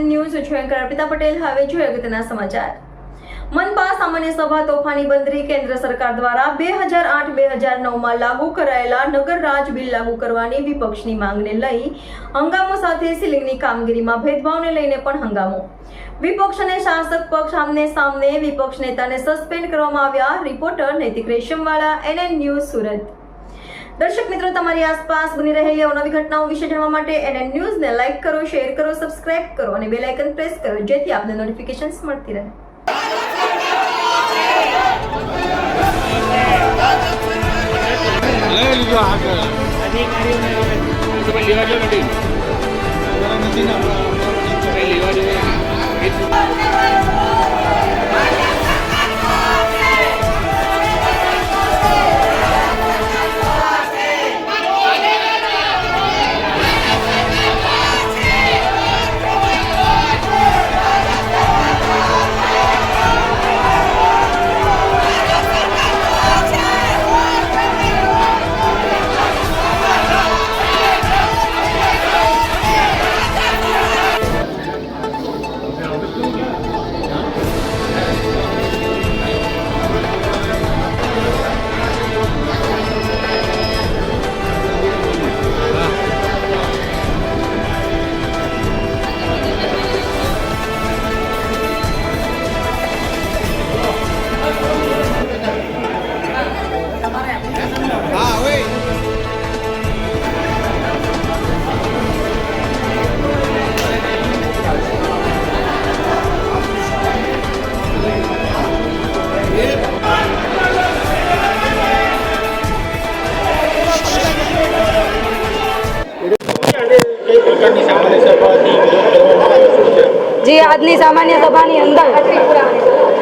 NN news છું અર્પિતા પટેલ। હવે જોઈએ અગત્યના સમાચાર। મનપા સામાન્ય સભા તોફાની બંદરી કેન્દ્ર સરકાર દ્વારા 2008-2009 લાગુ કરાયેલા નગરરાજ બિલ લાગુ કરવાની વિપક્ષની માંગને લઈ હંગામો સાથે સીલિંગની કામગીરીમાં ભેદભાવને લઈને પણ હંગામો। વિપક્ષ અને શાસક પક્ષ આમને સામને, વિપક્ષ નેતાને સસ્પેન્ડ કરવામાં આવ્યા। રિપોર્ટર નૈતિક રેશમવાળા, NN ન્યૂઝ, સુરત। દર્શક મિત્રો, તમારી આસપાસ બની રહેલી અવનવી ઘટનાઓ વિશે જાણવા માટે NN ન્યૂઝને લાઈક કરો, શેર કરો, સબસ્ક્રાઇબ કરો અને બેલ આઇકન પ્રેસ કરો, જેથી આપને નોટિફિકેશન્સ મળતી રહે। जी આજની સામાન્ય સભાની અંદર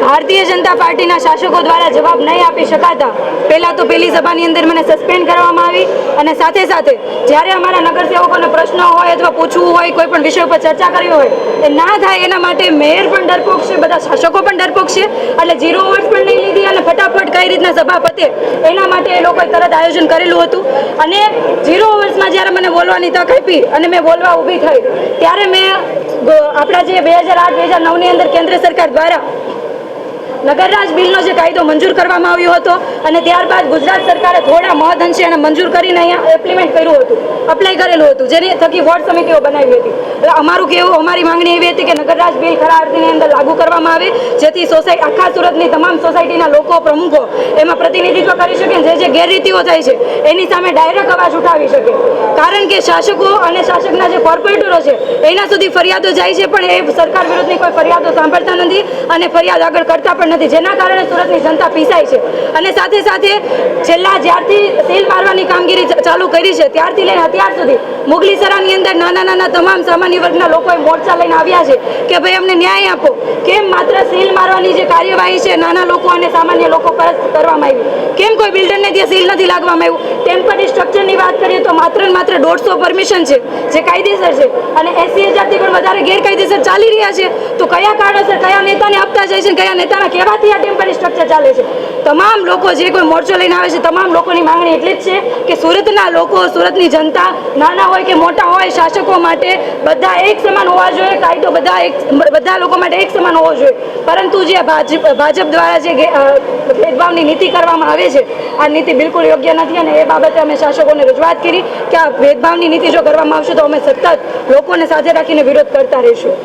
ભારતીય જનતા પાર્ટીના શાસકો દ્વારા જવાબ નહીં આપી શકાતા પહેલા તો પહેલી સભાની અંદર મને સસ્પેન્ડ કરવામાં આવી અને સાથે સાથે જ્યારે અમારા નગરસેવકોને પ્રશ્નો હોય અથવા પૂછવું હોય, કોઈ પણ વિષય ઉપર ચર્ચા કરવી હોય એ ના થાય એના માટે મેયર પણ ડરપોક છે, બધા શાસકો પણ ડરપોક છે। એટલે 0 અવર્સ પણ નહીં લીધી અને ફટાફટ કઈ રીતના સભા પતે એના માટે એ લોકોએ તરત આયોજન કરેલું હતું। અને 0 અવર્સમાં જ્યારે મને બોલવાની તક આપી અને મેં બોલવા ઊભી થઈ ત્યારે મેં આપણા જે 2008-2009 અંદર કેન્દ્ર સરકાર દ્વારા નગરરાજ બિલનો જે કાયદો મંજૂર કરવામાં આવ્યો હતો અને ત્યારબાદ ગુજરાત સરકારે થોડા મહદ અંશે એને મંજૂર કરીને અહીંયા ઇમ્પ્લિમેન્ટ કર્યું હતું, અપ્લાય કરેલું હતું, જેની થકી વોર્ડ સમિતિઓ બનાવી હતી। એટલે અમારું કહેવું, અમારી માંગણી એવી હતી કે નગરરાજ બિલ ખરા અર્થની અંદર લાગુ કરવામાં આવે, જેથી આખા સુરતની તમામ સોસાયટીના લોકો, પ્રમુખો એમાં પ્રતિનિધિત્વ કરી શકે, જે ગેરરીતિઓ થાય છે એની સામે ડાયરેક્ટ અવાજ ઉઠાવી શકે। કારણ કે શાસકો અને શાસકના જે કોર્પોરેટરો છે એના સુધી ફરિયાદો જાય છે, પણ એ સરકાર વિરુદ્ધની કોઈ ફરિયાદો સાંભળતા નથી અને ફરિયાદ આગળ કરતા પણ નથી, જેના કારણે સુરતની જનતા પીસાય છે। અને સાથે સાથે છેલ્લા જ્યારથી સીલ મારવાની કામગીરી ચાલુ કરી છે ત્યારથી લઈને અત્યાર સુધી મુગલીસરાની અંદર નાના તમામ સામાન્ય વર્ગના લોકોએ મોરચા લઈને આવ્યા છે કે ભાઈ અમને ન્યાય આપો। કેમ માત્ર સીલ મારવાની જે કાર્યવાહી છે નાના લોકો અને સામાન્ય લોકો પર કરવામાં આવી, કેમ કોઈ બિલ્ડરને ત્યાં સીલ નથી લાગવામાં આવ્યું? ટેમ્પરરી સ્ટ્રક્ચરની વાત કરીએ તો માત્ર ને માત્ર 150 પરમિશન છે જે કાયદેસર છે અને 80,000થી પણ વધારે ગેરકાયદેસર ચાલી રહ્યા છે। તો કયા કારણસર કયા નેતાને આપતા જાય છે, કયા નેતાના કહેવાથી આ ટેમ્પરરી સ્ટ્રક્ચર ચાલે છે? તમામ લોકો જે કોઈ મોરચો લઈને આવે છે તમામ લોકોની માંગણી એટલી જ છે કે સુરતના લોકો, સુરતની જનતા, નાના હોય કે મોટા હોય, શાસકો માટે બધા એક સમાન હોવા જોઈએ, કાયદો બધા લોકો માટે એક સમાન હોવો જોઈએ। પરંતુ જે ભાજપ દ્વારા જે ભેદભાવની નીતિ કરવામાં આવે છે આ નીતિ બિલકુલ યોગ્ય નથી અને એ બાબતે અમે શાસકોને રજૂઆત કરી કે આ ભેદભાવની નીતિ જો કરવામાં આવશે તો અમે સતત લોકોને સાથે રાખીને વિરોધ કરતા રહીશું।